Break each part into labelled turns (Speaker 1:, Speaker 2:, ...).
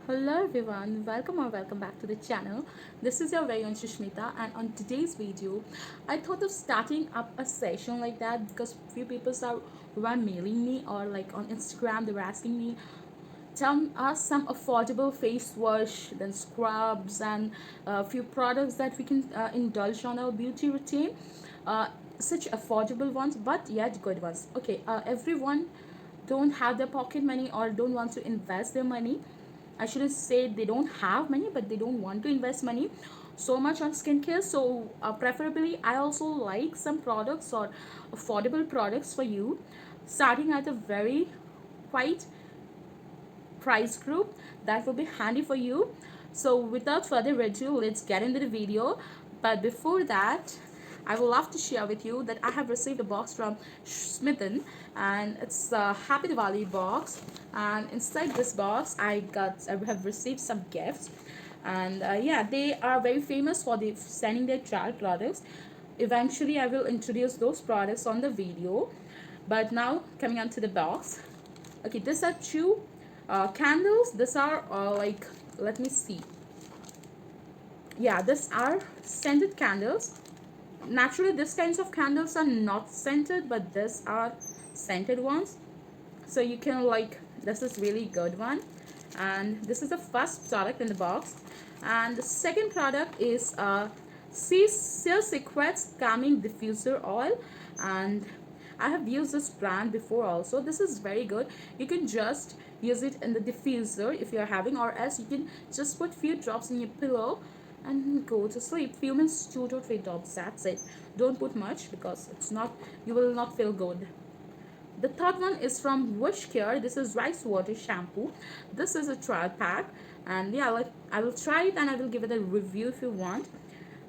Speaker 1: Hello everyone, welcome or welcome back to the channel. This is your very own Shushmita, and on today's video I thought of starting up a session like that because few people were mailing me or like on Instagram they were asking me tell us some affordable face wash, then scrubs, and a few products that we can indulge on our beauty routine. uh, Such affordable ones but yet good ones. Okay, everyone don't have their pocket money or don't want to invest their money. I shouldn't say they don't have money, but they don't want to invest money so much on skincare. So preferably I also like some products or affordable products for you, starting at a very quite price group that will be handy for you. So without further ado, let's get into the video. But before that, I would love to share with you that I have received a box from Smithan, and it's a Happy Diwali box. And inside this box I have received some gifts. And yeah, they are very famous for sending their child products. Eventually I will introduce those products on the video, but now coming on to the box. Okay, these are two candles. These are like, let me see. Yeah, these are scented candles. Naturally these kinds of candles are not scented, but these are scented ones. So you can like, this is really good one. And this is the first product in the box. And the second product is Seal Secrets Calming Diffuser Oil. And I have used this brand before also. This is very good. You can just use it in the diffuser if you're having, or else you can just put few drops in your pillow and go to sleep. Few means 2 to 3 drops, that's it. Don't put much because it's not, you will not feel good. The third one is from Wish Care. This is rice water shampoo. This is a trial pack, and yeah, like I will try it and I will give it a review if you want.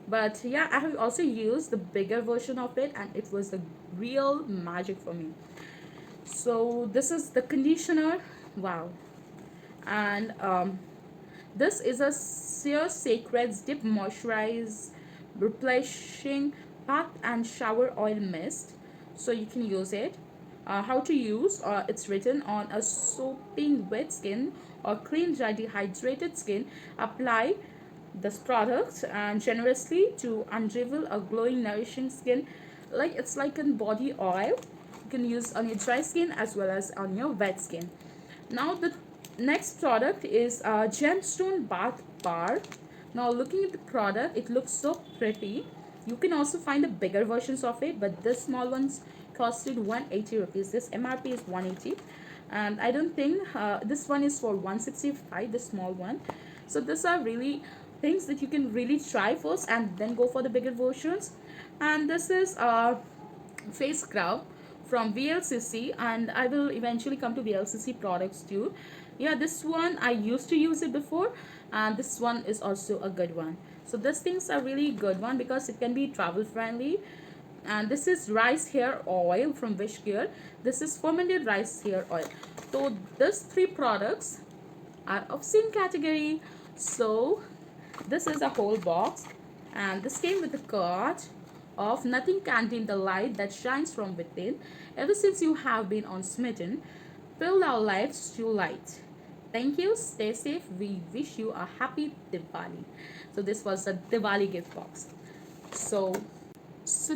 Speaker 1: But yeah, I have also used the bigger version of it, and it was the real magic for me. So this is the conditioner. Wow. And this is a Sear Secrets Deep Moisturize Replacing Bath and Shower Oil Mist. So you can use it. How to use, it's written on a soaping wet skin or clean dry dehydrated skin. Apply this product and generously to unravel a glowing nourishing skin, like it's like a body oil. You can use on your dry skin as well as on your wet skin. Now the next product is a gemstone bath bar. Now looking at the product, it looks so pretty. You can also find the bigger versions of it, but this small ones costed 180 rupees. This MRP is 180, and I don't think this one is for 165, the small one. So these are really things that you can really try first and then go for the bigger versions. And this is a face scrub from VLCC, and I will eventually come to VLCC products too. Yeah, this one I used to use it before, and this one is also a good one. So these things are really good one because it can be travel friendly. And this is rice hair oil from Wish Care. This is fermented rice hair oil. So these three products are of same category. So this is a whole box, and this came with a card of nothing can dim the light that shines from within. Ever since you have been on Smitten, filled our lives to light. Thank you, stay safe. We wish you a happy Diwali. So this was a Diwali gift box. So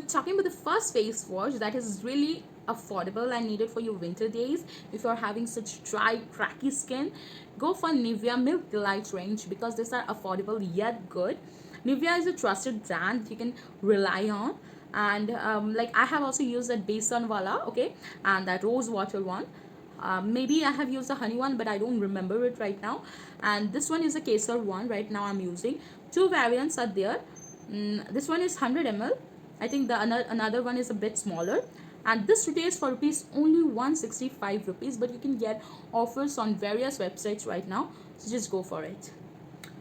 Speaker 1: talking about the first face wash that is really affordable and needed for your winter days. If you're having such dry cracky skin, go for Nivea Milk Delight range because these are affordable yet good. Nivea is a trusted brand you can rely on. And like I have also used that Besan Wala, okay, and that rose water one. Maybe I have used the honey one, but I don't remember it right now. And this one is a Kesar one right now I'm using. Two variants are there. This one is 100 ml. I think the another one is a bit smaller, and this retails for rupees only 165 rupees, but you can get offers on various websites right now, so just go for it.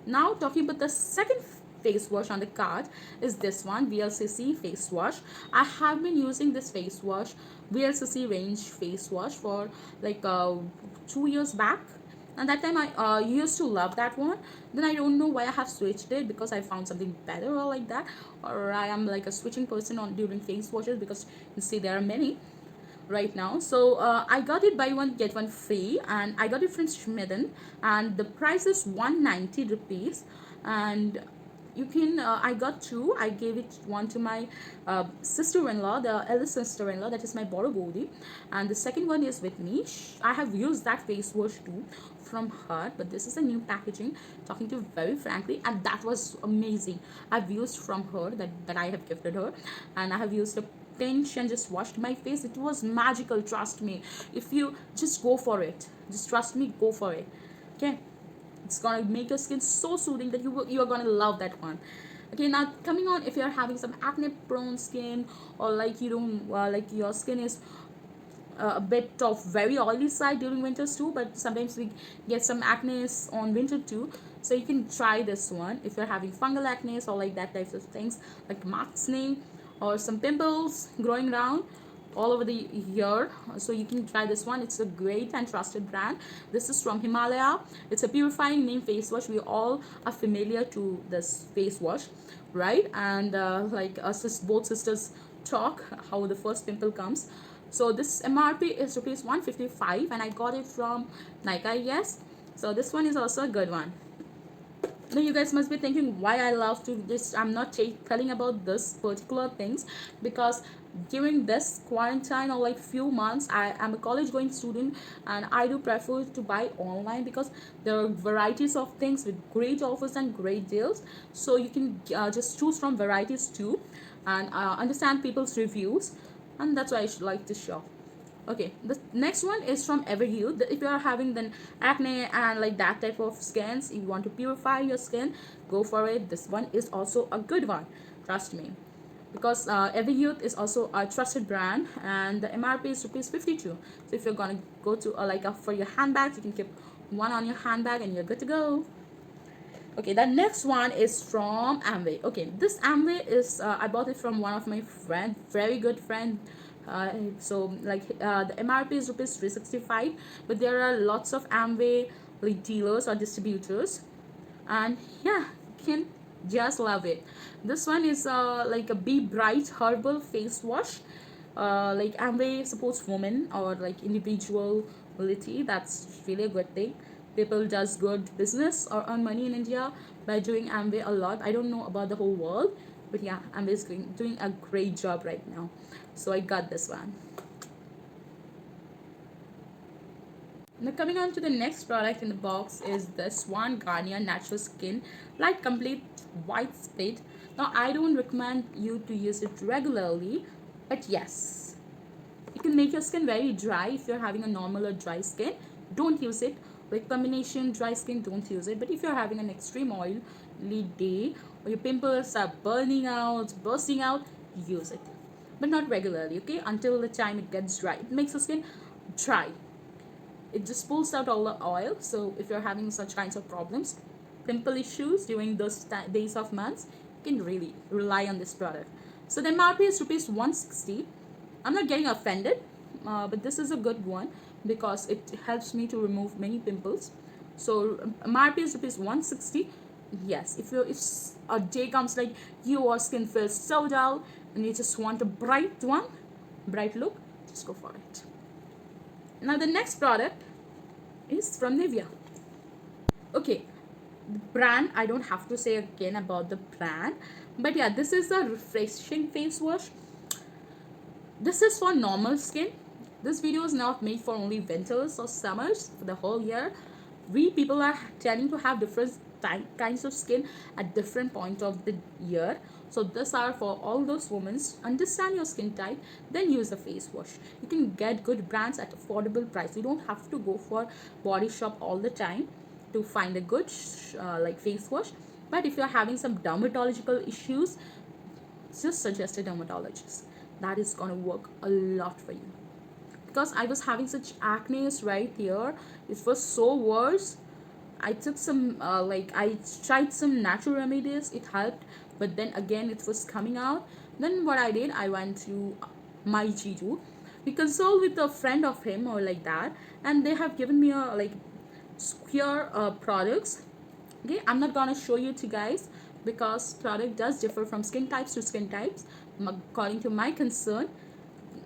Speaker 1: Now talking about the second face wash on the card is this one, VLCC face wash. I have been using this face wash, VLCC range face wash, for like 2 years back, and that time I used to love that one. Then I don't know why I have switched it, because I found something better or like that, or I am like a switching person on during face washes, because you see there are many. right now. So I got it buy one get one free, and I got it from Schmidden, and the price is 190 rupees. And you can I got two. I gave it one to my sister-in-law, the eldest sister-in-law, that is my Borobodi, and the second one is with me. I have used that face wash too from her, but this is a new packaging, talking to you very frankly, and that was amazing. I've used from her, that I have gifted her, and I have used a pinch and just washed my face. It was magical, trust me. If you just go for it, just trust me, go for it. Okay, it's gonna make your skin so soothing that you are gonna love that one. Okay, now coming on, if you're having some acne prone skin, or like you don't like your skin is a bit of very oily side during winters too, but sometimes we get some acne on winter too, so you can try this one if you're having fungal acne or like that types of things, like acne or some pimples growing around all over the year. So you can try this one. It's a great and trusted brand. This is from Himalaya. It's a purifying neem face wash. We all are familiar to this face wash, right? And like us both sisters talk how the first pimple comes. So this MRP is rupees 155, and I got it from Nika, yes. So this one is also a good one. Now you guys must be thinking why I love to this. I'm not telling about this particular things, because during this quarantine or like few months, I am a college going student, and I do prefer to buy online because there are varieties of things with great offers and great deals. So you can just choose from varieties too, and understand people's reviews, and that's why I should like to shop. Okay, the next one is from Everhue. If you are having then acne and like that type of skins, you want to purify your skin, go for it. This one is also a good one, trust me, because Everhue is also a trusted brand, and the MRP is rupees 52. So if you're gonna go to for your handbags, you can keep one on your handbag and you're good to go. Okay, the next one is from Amway. Okay, this Amway is I bought it from one of my friend, very good friend. So like the MRP is rupees 365, but there are lots of Amway like dealers or distributors, and yeah, you can just love it. This one is like a Be Bright herbal face wash. Like Amway supports women or like individuality. That's really a good thing. People does good business or earn money in India by doing Amway a lot. I don't know about the whole world, but yeah, Amway is doing a great job right now. So I got this one. Now coming on to the next product in the box is this one, Garnier Natural Skin Light Complete White Split. Now I don't recommend you to use it regularly, but yes, it can make your skin very dry. If you're having a normal or dry skin, don't use it. Like combination dry skin, don't use it. But if you're having an extreme oily day, or your pimples are burning out, bursting out, use it, but not regularly, okay, until the time it gets dry. It makes the skin dry, it just pulls out all the oil. So if you're having such kinds of problems, pimple issues during those days of months, you can really rely on this product. So the MRP is rupees 160. I'm not getting offended, but this is a good one because it helps me to remove many pimples. So MRP is rupees 160. Yes, if a day comes like your skin feels so dull and you just want a bright look, just go for it. Now the next product is from Nivea. Okay, the brand, I don't have to say again about the brand, but yeah, this is a refreshing face wash. This is for normal skin. This video is not made for only winters or summers. For the whole year, we people are tending to have different kinds of skin at different point of the year. So these are for all those women. Understand your skin type, then use a face wash. You can get good brands at affordable price. You don't have to go for Body Shop all the time to find a good like face wash. But if you're having some dermatological issues, just suggest a dermatologist. That is gonna work a lot for you. Because I was having such acne right here, it was so worse. I took some I tried some natural remedies, it helped, but then again it was coming out. Then what I did, I went to my G2. We consult with a friend of him or like that, and they have given me a like square products. Okay, I'm not gonna show you to guys because product does differ from skin types to skin types. According to my concern,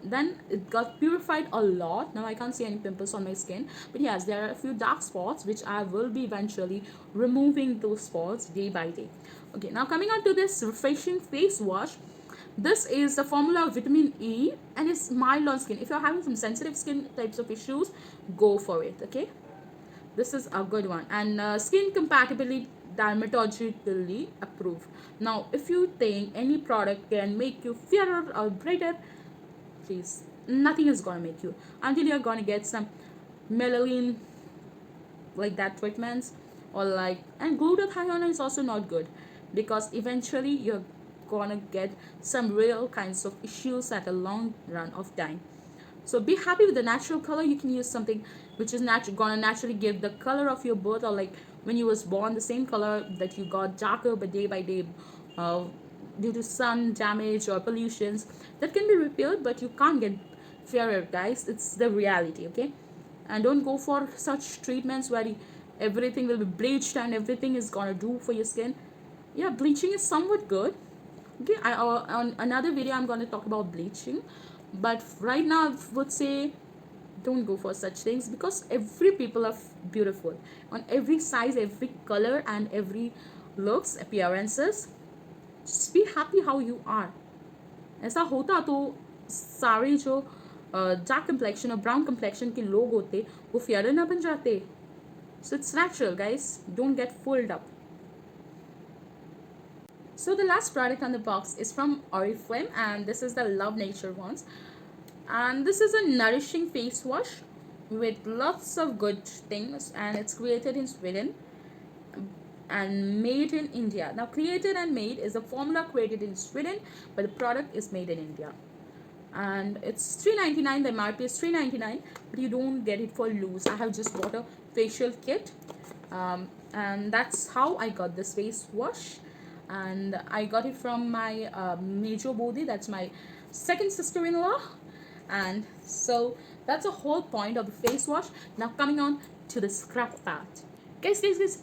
Speaker 1: then it got purified a lot. Now I can't see any pimples on my skin, but yes, there are a few dark spots which I will be eventually removing those spots day by day. Okay, now coming on to this refreshing face wash. This is the formula of vitamin E and it's mild on skin. If you're having some sensitive skin types of issues, go for it. Okay, this is a good one, and skin compatibility dermatologically approved. Now if you think any product can make you fairer or brighter, please, nothing is gonna make you, until you're gonna get some melanin like that treatments, or like, and glutathione is also not good, because eventually you're gonna get some real kinds of issues at a long run of time. So be happy with the natural color. You can use something which is gonna naturally give the color of your birth, or like when you was born, the same color that you got darker, but day by day, uh, due to sun damage or pollutions, that can be repaired, but you can't get fairer, guys. It's the reality, okay? And don't go for such treatments where everything will be bleached and everything is gonna do for your skin. Yeah, bleaching is somewhat good. Okay, on another video I'm gonna talk about bleaching, but right now I would say don't go for such things, because every people are beautiful on every size, every color, and every looks, appearances. Just be happy how you are. ऐसा होता तो सारे जो dark complexion और brown complexion के लोग होते वो फेयर ना बन जाते. So it's natural, guys. Don't get fooled up. So the last product on the box is from Oriflame, and this is the Love Nature ones. And this is a nourishing face wash with lots of good things, and it's created in Sweden and made in India. Now created and made is a formula created in Sweden, but the product is made in India. And it's $3.99. the MRP is $3.99, but you don't get it for loose. I have just bought a facial kit, and that's how I got this face wash. And I got it from my Major Bodhi, that's my second sister-in-law. And so that's the whole point of the face wash. Now coming on to the scrub part. Guys,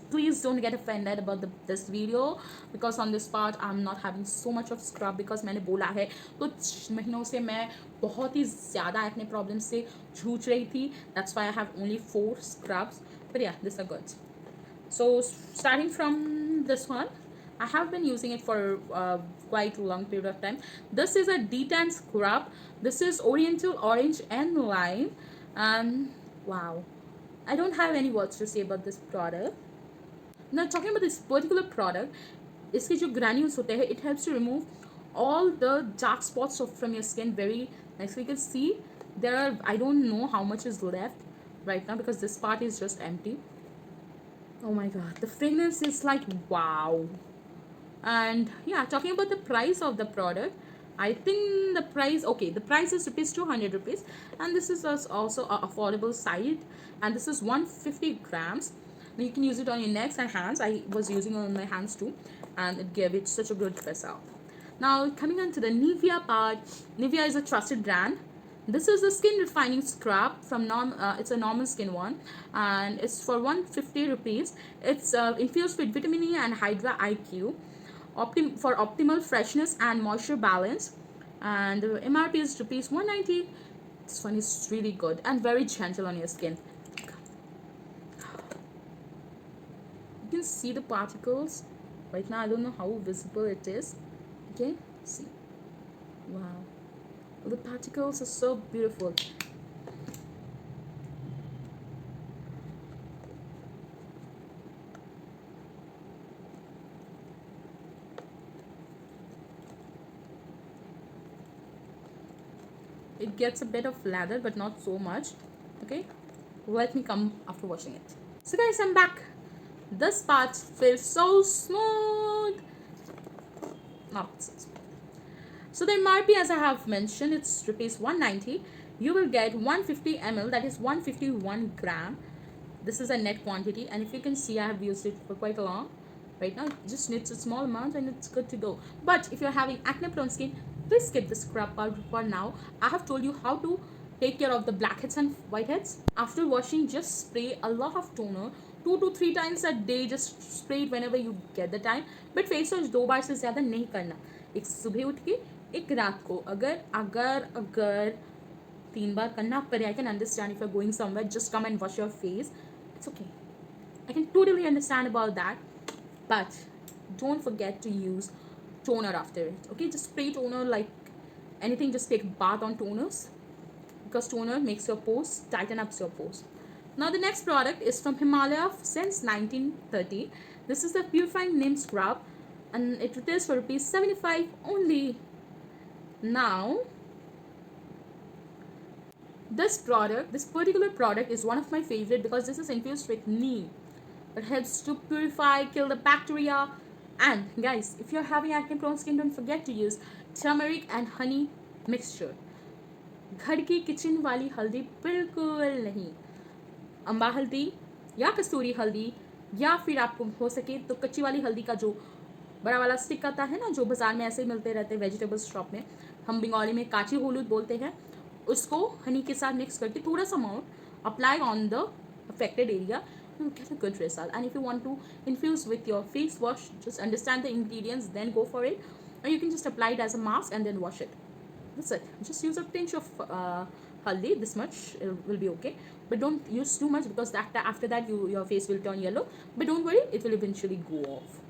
Speaker 1: please don't get offended about this video, because on this part I'm not having so much of scrub, because मैंने बोला है कुछ महीनों से मैं बहुत ही ज़्यादा acne problem से जूझ रही थी. That's why I have only 4 scrubs, but yeah, these are good. So starting from this one, I have been using it for quite a long period of time. This is a detan scrub. This is Oriental Orange and Lime, and wow, I don't have any words to say about this product. Now talking about this particular product, इसके जो granules होते हैं, it helps to remove all the dark spots from your skin very nicely. You can see there are, I don't know how much is left right now, because this part is just empty. Oh my god, the fragrance is like wow. And yeah, talking about the price of the product, I think the price, okay, the price is rupees 200 rupees, and this is also a affordable side, and this is 150 grams. Now you can use it on your necks and hands. I was using it on my hands too, and it gave it such a good result. Now coming on to the Nivea part. Nivea is a trusted brand. This is a skin refining scrub from it's a normal skin one, and it's for 150 rupees. It's infused with vitamin E and Hydra IQ for optimal freshness and moisture balance, and the MRP is rupees 190. This one is really good and very gentle on your skin. You can see the particles right now. I don't know how visible it is. Okay, see, wow, the particles are so beautiful. It gets a bit of lather, but not so much. Okay, let me come after washing it. So guys, I'm back. This part feels so smooth. Not so smooth. So the MRP, as I have mentioned, it's rupees 190. You will get 150 ml, that is 151 gram. This is a net quantity, and if you can see, I have used it for quite a long. Right now, it just needs a small amount and it's good to go. But if you're having acne prone skin, please skip the scrub part for now. I have told you how to take care of the blackheads and whiteheads. After washing, just spray a lot of toner 2 to 3 times a day. Just spray it whenever you get the time. But face wash 2 बार से ज़्यादा नहीं करना. एक सुबह उठ के, एक रात को. अगर तीन बार करना पड़े. I can understand if you're going somewhere, just come and wash your face. It's okay. I can totally understand about that. But don't forget to use toner after it. Okay, just spray toner like anything. Just take a bath on toners, because toner makes your pores, tighten up your pores. Now the next product is from Himalaya since 1930. This is the purifying neem scrub, and it retails for rupees 75 only. Now this particular product is one of my favorite because this is infused with neem. It helps to purify, kill the bacteria. And guys, if you're having acne prone skin, don't forget to use turmeric and honey mixture. घर की kitchen वाली हल्दी बिल्कुल नहीं. अम्बा हल्दी या कस्तूरी हल्दी, या फिर आपको हो सके तो कच्ची वाली हल्दी का जो बड़ा वाला स्टिक आता है ना, जो बाजार में ऐसे मिलते रहते हैं वेजिटेबल शॉप में, हम बंगाली में काची होलूद बोलते हैं, उसको हनी के साथ मिक्स करके थोड़ा सा amount apply on the affected area. You get a good result. And if you want to infuse with your face wash, just understand the ingredients, then go for it. Or you can just apply it as a mask and then wash it. That's it. Just use a pinch of haldi. This much will be okay, but don't use too much, because after that your face will turn yellow. But don't worry, it will eventually go off.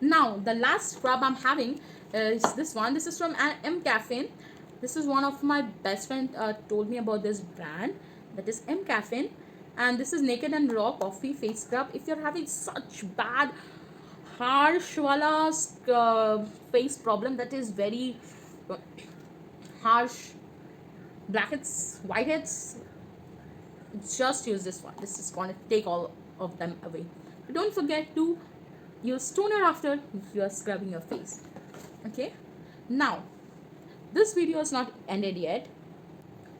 Speaker 1: Now the last scrub I'm having is this one. This is from M Caffeine. This is one of my best friend told me about this brand, that is M Caffeine. And this is Naked and Raw Coffee Face Scrub. If you're having such bad harsh wala face problem, that is very harsh blackheads, whiteheads, just use this one. This is going to take all of them away. But don't forget to use toner after you are scrubbing your face. Okay, now this video is not ended yet.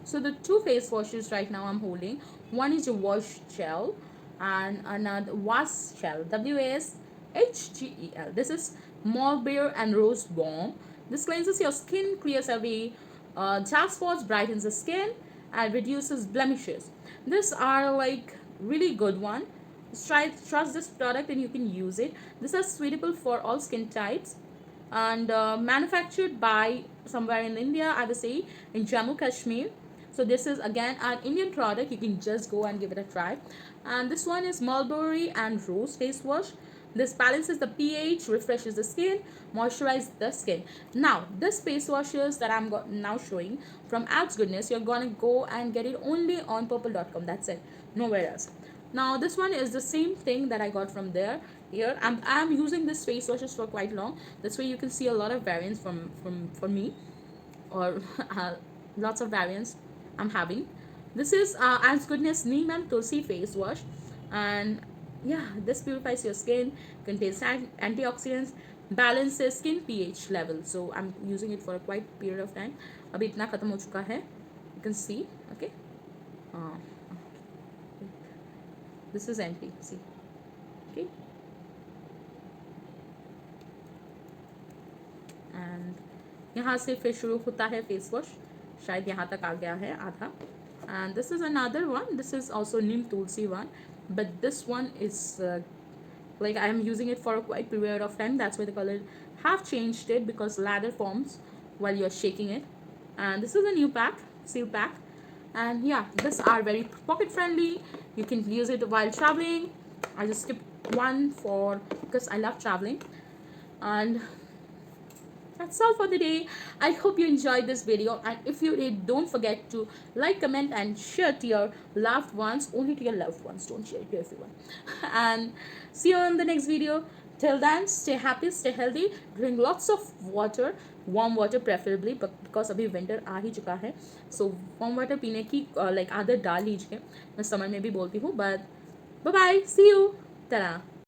Speaker 1: So the two face washes right now I'm holding, one is a wash gel and another wash gel, WASHGEL. This is Mulberry and Rose Balm. This cleanses your skin, clears away dark spots, brightens the skin, and reduces blemishes. These are like really good one. Trust this product and you can use it. This is suitable for all skin types, and manufactured by somewhere in India, I would say in Jammu Kashmir. So this is again an Indian product. You can just go and give it a try. And this one is Mulberry and Rose face wash. This balances the pH, refreshes the skin, moisturizes the skin. Now this face washes that I'm now showing from Abs Goodness, you're gonna go and get it only on purple.com. That's it, nowhere else. Now this one is the same thing that I got from there. Here I'm using this face washes for quite long. That's why you can see a lot of variants from me, or lots of variants I'm having. This is Abs Goodness Neem and Tulsi face wash, and yeah, this purifies your skin, contains antioxidants, balances skin pH level. So I'm using it for a quite period of time. अभी इतना खत्म हो चुका है. You can see. Okay. This is empty. See. Okay. And यहाँ से फिर शुरू होता है फेस वॉश. शायद यहाँ तक आ गया है आधा. And this is another one. This is also neem tulsi one, but this one is like I am using it for a quite period of time. That's why the color have changed it, because lather forms while you're shaking it. And this is a new pack, seal pack. And yeah, these are very pocket friendly. You can use it while traveling. I just skipped one because I love traveling. And that's all for the day. I hope you enjoyed this video, and if you did, don't forget to like, comment and share to your loved ones. Only to your loved ones, don't share it to everyone. And see you on the next video. Till then, stay happy, stay healthy, drink lots of water, warm water preferably, but because अभी winter आ ही चुका है, so warm water पीने की like आदत डाल लीजिए. मैं summer में भी बोलती हूँ. But bye bye, see you. Ta-da.